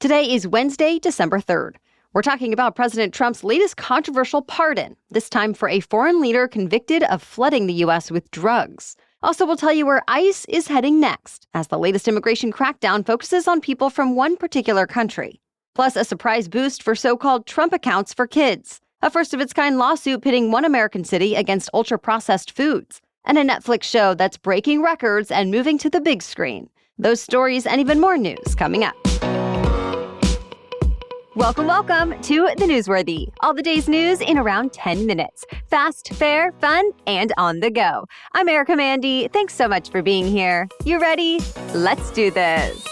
Today is Wednesday, December 3rd. We're talking about President Trump's latest controversial pardon, this time for a foreign leader convicted of flooding the U.S. with drugs. Also, we'll tell you where ICE is heading next, as the latest immigration crackdown focuses on people from one particular country. Plus, a surprise boost for so-called Trump accounts for kids, a first-of-its-kind lawsuit pitting one American city against ultra-processed foods, and a Netflix show that's breaking records and moving to the big screen. Those stories and even more news coming up. Welcome to The Newsworthy. All the day's news in around 10 minutes. Fast, fair, fun, and on the go. I'm Erica Mandy. Thanks so much for being here. You ready? Let's do this.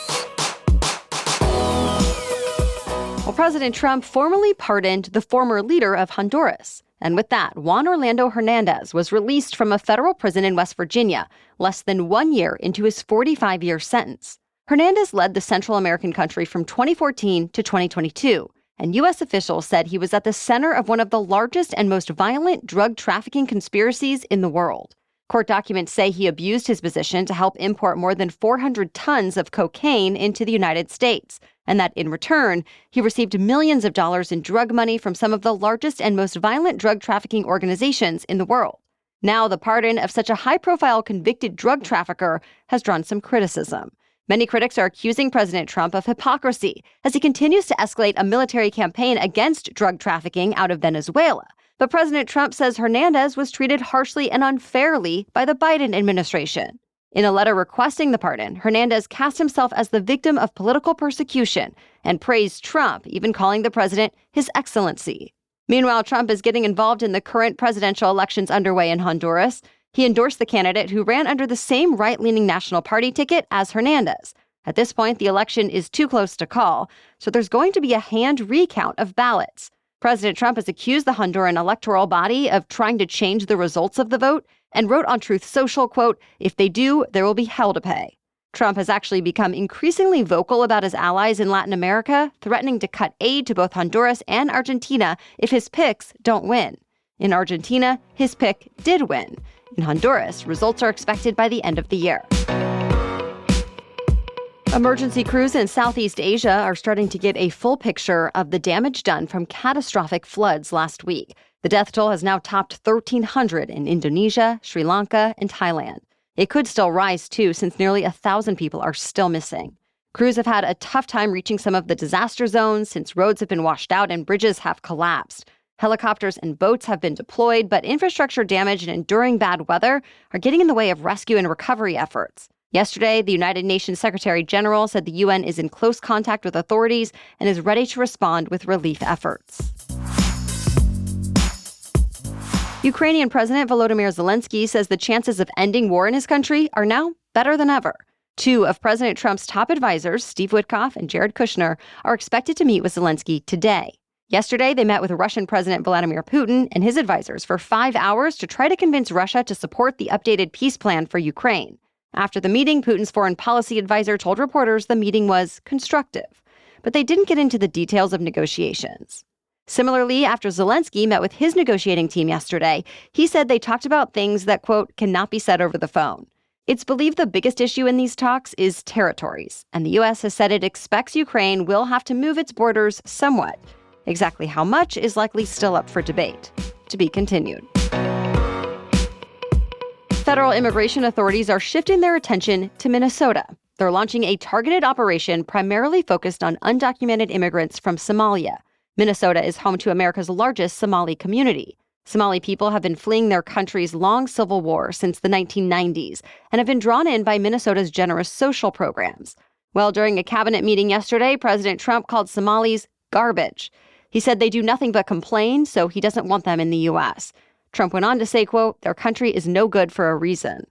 Well, President Trump formally pardoned the former leader of Honduras. And with that, Juan Orlando Hernandez was released from a federal prison in West Virginia less than 1 year into his 45-year sentence. Hernandez led the Central American country from 2014 to 2022, and U.S. officials said he was at the center of one of the largest and most violent drug trafficking conspiracies in the world. Court documents say he abused his position to help import more than 400 tons of cocaine into the United States, and that in return, he received millions of dollars in drug money from some of the largest and most violent drug trafficking organizations in the world. Now, the pardon of such a high-profile convicted drug trafficker has drawn some criticism. Many critics are accusing President Trump of hypocrisy as he continues to escalate a military campaign against drug trafficking out of Venezuela. But President Trump says Hernandez was treated harshly and unfairly by the Biden administration. In a letter requesting the pardon, Hernandez cast himself as the victim of political persecution and praised Trump, even calling the president His Excellency. Meanwhile, Trump is getting involved in the current presidential elections underway in Honduras. He endorsed the candidate who ran under the same right-leaning National Party ticket as Hernandez. At this point, the election is too close to call, so there's going to be a hand recount of ballots. President Trump has accused the Honduran electoral body of trying to change the results of the vote and wrote on Truth Social, quote, "If they do, there will be hell to pay." Trump has actually become increasingly vocal about his allies in Latin America, threatening to cut aid to both Honduras and Argentina if his picks don't win. In Argentina, his pick did win. In Honduras, results are expected by the end of the year. Emergency crews in Southeast Asia are starting to get a full picture of the damage done from catastrophic floods last week. The death toll has now topped 1,300 in Indonesia, Sri Lanka, and Thailand. It could still rise, too, since nearly 1,000 people are still missing. Crews have had a tough time reaching some of the disaster zones since roads have been washed out and bridges have collapsed. Helicopters and boats have been deployed, but infrastructure damage and enduring bad weather are getting in the way of rescue and recovery efforts. Yesterday, the United Nations Secretary General said the UN is in close contact with authorities and is ready to respond with relief efforts. Ukrainian President Volodymyr Zelensky says the chances of ending war in his country are now better than ever. Two of President Trump's top advisors, Steve Witkoff and Jared Kushner, are expected to meet with Zelensky today. Yesterday, they met with Russian President Vladimir Putin and his advisors for 5 hours to try to convince Russia to support the updated peace plan for Ukraine. After the meeting, Putin's foreign policy advisor told reporters the meeting was constructive, but they didn't get into the details of negotiations. Similarly, after Zelensky met with his negotiating team yesterday, he said they talked about things that, quote, cannot be said over the phone. It's believed the biggest issue in these talks is territories, and the U.S. has said it expects Ukraine will have to move its borders somewhat. Exactly how much is likely still up for debate. To be continued. Federal immigration authorities are shifting their attention to Minnesota. They're launching a targeted operation primarily focused on undocumented immigrants from Somalia. Minnesota is home to America's largest Somali community. Somali people have been fleeing their country's long civil war since the 1990s and have been drawn in by Minnesota's generous social programs. Well, during a cabinet meeting yesterday, President Trump called Somalis garbage. He said they do nothing but complain, so he doesn't want them in the U.S. Trump went on to say, quote, their country is no good for a reason.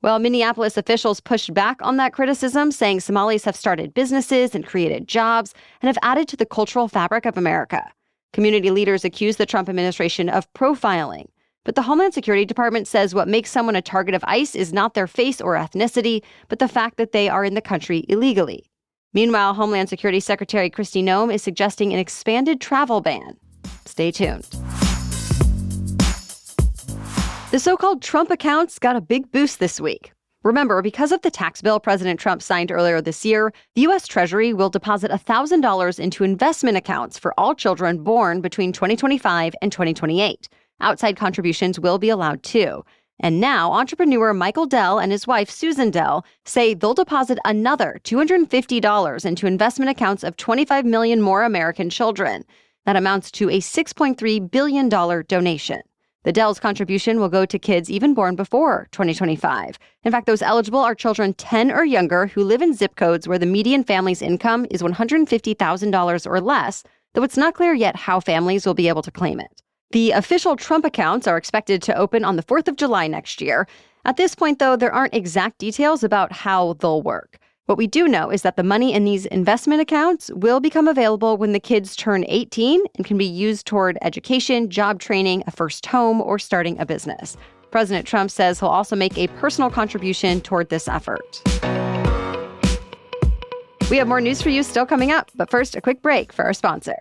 Well, Minneapolis officials pushed back on that criticism, saying Somalis have started businesses and created jobs and have added to the cultural fabric of America. Community leaders accuse the Trump administration of profiling. But the Homeland Security Department says what makes someone a target of ICE is not their face or ethnicity, but the fact that they are in the country illegally. Meanwhile, Homeland Security Secretary Kristi Noem is suggesting an expanded travel ban. Stay tuned. The so-called Trump accounts got a big boost this week. Remember, because of the tax bill President Trump signed earlier this year, the U.S. Treasury will deposit $1,000 into investment accounts for all children born between 2025 and 2028. Outside contributions will be allowed too. And now, entrepreneur Michael Dell and his wife Susan Dell say they'll deposit another $250 into investment accounts of 25 million more American children. That amounts to a $6.3 billion donation. The Dell's contribution will go to kids even born before 2025. In fact, those eligible are children 10 or younger who live in zip codes where the median family's income is $150,000 or less, though it's not clear yet how families will be able to claim it. The official Trump accounts are expected to open on the 4th of July next year. At this point, though, there aren't exact details about how they'll work. What we do know is that the money in these investment accounts will become available when the kids turn 18 and can be used toward education, job training, a first home, or starting a business. President Trump says he'll also make a personal contribution toward this effort. We have more news for you still coming up, but first, a quick break for our sponsor.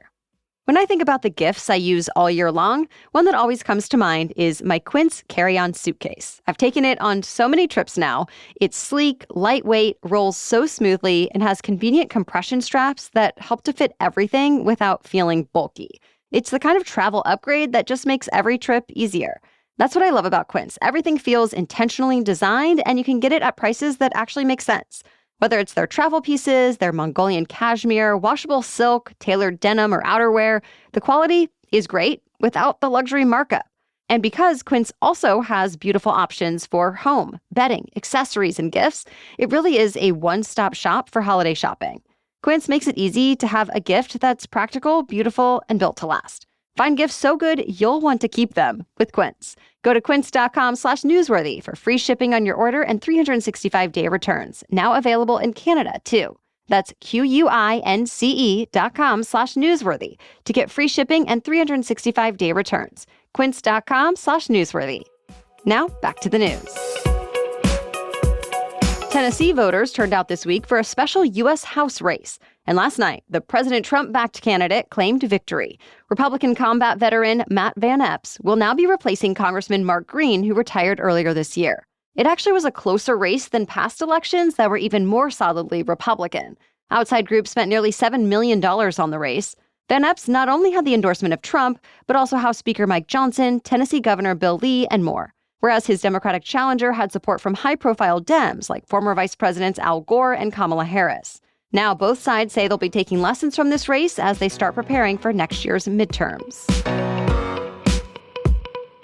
When I think about the gifts I use all year long, one that always comes to mind is my Quince carry-on suitcase. I've taken it on so many trips now. It's sleek, lightweight, rolls so smoothly, and has convenient compression straps that help to fit everything without feeling bulky. It's the kind of travel upgrade that just makes every trip easier. That's what I love about Quince. Everything feels intentionally designed, and you can get it at prices that actually make sense. Whether it's their travel pieces, their Mongolian cashmere, washable silk, tailored denim, or outerwear, the quality is great without the luxury markup. And because Quince also has beautiful options for home, bedding, accessories, and gifts, it really is a one-stop shop for holiday shopping. Quince makes it easy to have a gift that's practical, beautiful, and built to last. Find gifts so good you'll want to keep them with Quince. Go to quince.com/newsworthy for free shipping on your order and 365-day returns. Now available in Canada, too. That's QUINCE.com/newsworthy to get free shipping and 365-day returns. Quince.com/newsworthy. Now back to the news. Tennessee voters turned out this week for a special U.S. House race. And last night, the President Trump-backed candidate claimed victory. Republican combat veteran Matt Van Epps will now be replacing Congressman Mark Green, who retired earlier this year. It actually was a closer race than past elections that were even more solidly Republican. Outside groups spent nearly $7 million on the race. Van Epps not only had the endorsement of Trump, but also House Speaker Mike Johnson, Tennessee Governor Bill Lee, and more. Whereas his Democratic challenger had support from high-profile Dems like former Vice Presidents Al Gore and Kamala Harris. Now, both sides say they'll be taking lessons from this race as they start preparing for next year's midterms.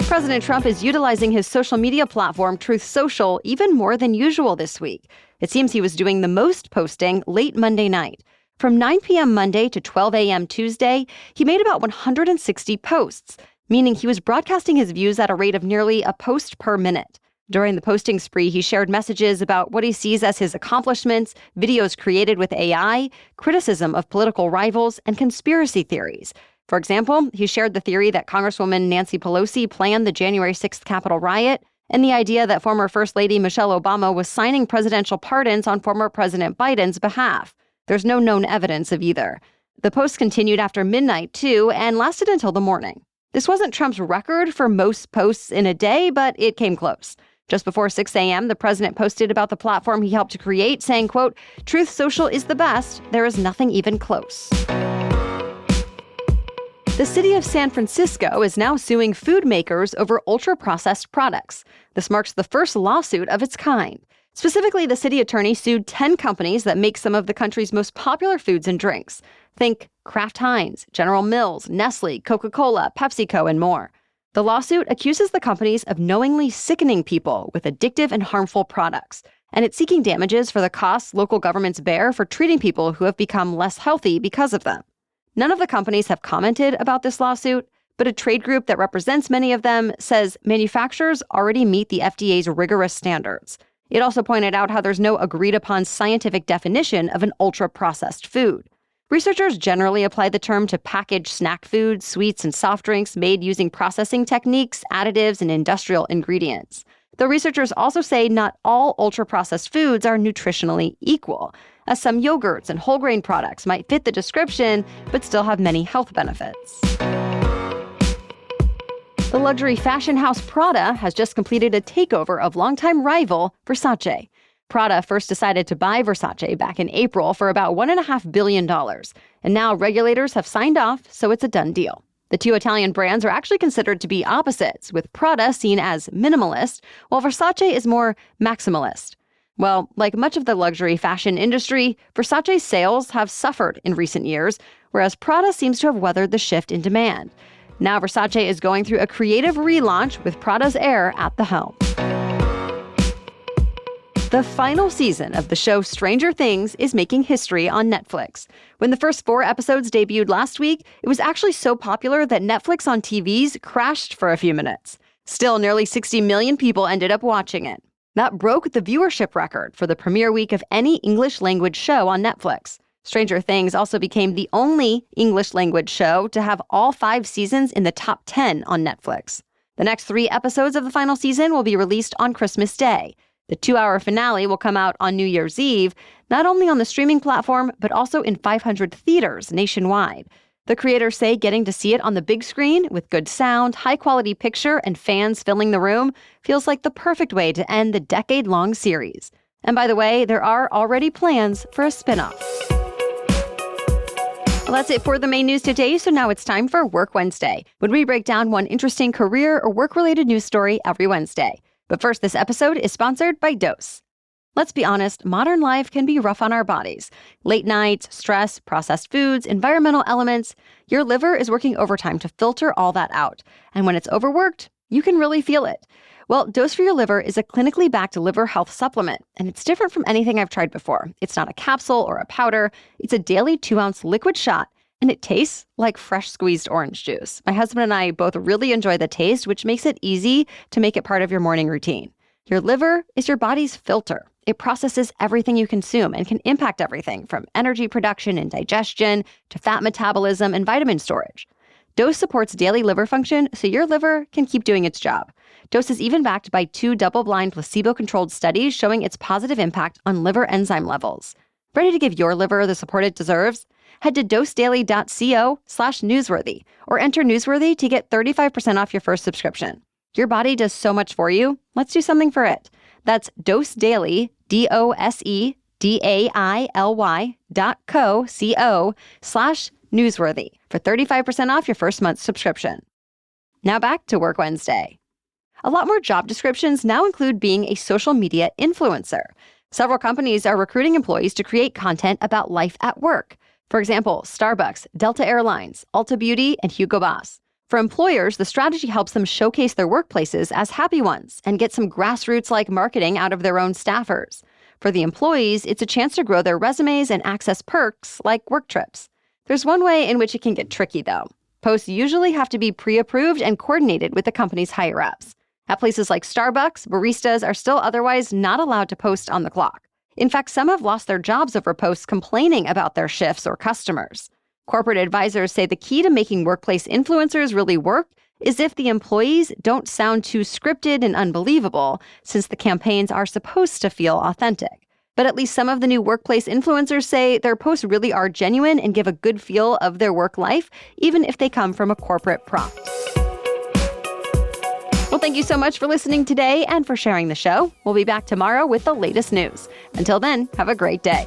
President Trump is utilizing his social media platform, Truth Social, even more than usual this week. It seems he was doing the most posting late Monday night. From 9 p.m. Monday to 12 a.m. Tuesday, he made about 160 posts, meaning he was broadcasting his views at a rate of nearly a post per minute. During the posting spree, he shared messages about what he sees as his accomplishments, videos created with AI, criticism of political rivals, and conspiracy theories. For example, he shared the theory that Congresswoman Nancy Pelosi planned the January 6th Capitol riot, and the idea that former First Lady Michelle Obama was signing presidential pardons on former President Biden's behalf. There's no known evidence of either. The posts continued after midnight, too, and lasted until the morning. This wasn't Trump's record for most posts in a day, but it came close. Just before 6 a.m., the president posted about the platform he helped to create, saying, quote, "Truth Social is the best. There is nothing even close." The city of San Francisco is now suing food makers over ultra-processed products. This marks the first lawsuit of its kind. Specifically, the city attorney sued 10 companies that make some of the country's most popular foods and drinks. Think Kraft Heinz, General Mills, Nestle, Coca-Cola, PepsiCo, and more. The lawsuit accuses the companies of knowingly sickening people with addictive and harmful products, and it's seeking damages for the costs local governments bear for treating people who have become less healthy because of them. None of the companies have commented about this lawsuit, but a trade group that represents many of them says manufacturers already meet the FDA's rigorous standards. It also pointed out how there's no agreed-upon scientific definition of an ultra-processed food. Researchers generally apply the term to packaged snack foods, sweets, and soft drinks made using processing techniques, additives, and industrial ingredients. The researchers also say not all ultra-processed foods are nutritionally equal, as some yogurts and whole grain products might fit the description but still have many health benefits. The luxury fashion house Prada has just completed a takeover of longtime rival Versace. Prada first decided to buy Versace back in April for about $1.5 billion, and now regulators have signed off, so it's a done deal. The two Italian brands are actually considered to be opposites, with Prada seen as minimalist, while Versace is more maximalist. Well, like much of the luxury fashion industry, Versace's sales have suffered in recent years, whereas Prada seems to have weathered the shift in demand. Now Versace is going through a creative relaunch with Prada's heir at the helm. The final season of the show Stranger Things is making history on Netflix. When the first 4 episodes debuted last week, it was actually so popular that Netflix on TVs crashed for a few minutes. Still, nearly 60 million people ended up watching it. That broke the viewership record for the premiere week of any English-language show on Netflix. Stranger Things also became the only English-language show to have all 5 seasons in the top 10 on Netflix. The next 3 episodes of the final season will be released on Christmas Day. The 2-hour finale will come out on New Year's Eve, not only on the streaming platform, but also in 500 theaters nationwide. The creators say getting to see it on the big screen with good sound, high-quality picture, and fans filling the room feels like the perfect way to end the decade-long series. And by the way, there are already plans for a spin-off. Well, that's it for the main news today, so now it's time for Work Wednesday, when we break down one interesting career or work-related news story every Wednesday. But first, this episode is sponsored by Dose. Let's be honest, modern life can be rough on our bodies. Late nights, stress, processed foods, environmental elements. Your liver is working overtime to filter all that out. And when it's overworked, you can really feel it. Well, Dose for Your Liver is a clinically backed liver health supplement, and it's different from anything I've tried before. It's not a capsule or a powder. It's a daily 2-ounce liquid shot, and it tastes like fresh squeezed orange juice. My husband and I both really enjoy the taste, which makes it easy to make it part of your morning routine. Your liver is your body's filter. It processes everything you consume and can impact everything from energy production and digestion to fat metabolism and vitamin storage. Dose supports daily liver function so your liver can keep doing its job. Dose is even backed by 2 double-blind placebo-controlled studies showing its positive impact on liver enzyme levels. Ready to give your liver the support it deserves? Head to dosedaily.co/newsworthy or enter Newsworthy to get 35% off your first subscription. Your body does so much for you. Let's do something for it. That's Dose Daily, dosedaily.co/newsworthy for 35% off your first month's subscription. Now back to Work Wednesday. A lot more job descriptions now include being a social media influencer. Several companies are recruiting employees to create content about life at work. For example, Starbucks, Delta Airlines, Ulta Beauty, and Hugo Boss. For employers, the strategy helps them showcase their workplaces as happy ones and get some grassroots-like marketing out of their own staffers. For the employees, it's a chance to grow their resumes and access perks like work trips. There's one way in which it can get tricky, though. Posts usually have to be pre-approved and coordinated with the company's higher-ups. At places like Starbucks, baristas are still otherwise not allowed to post on the clock. In fact, some have lost their jobs over posts complaining about their shifts or customers. Corporate advisors say the key to making workplace influencers really work is if the employees don't sound too scripted and unbelievable, since the campaigns are supposed to feel authentic. But at least some of the new workplace influencers say their posts really are genuine and give a good feel of their work life, even if they come from a corporate prompt. Well, thank you so much for listening today and for sharing the show. We'll be back tomorrow with the latest news. Until then, have a great day.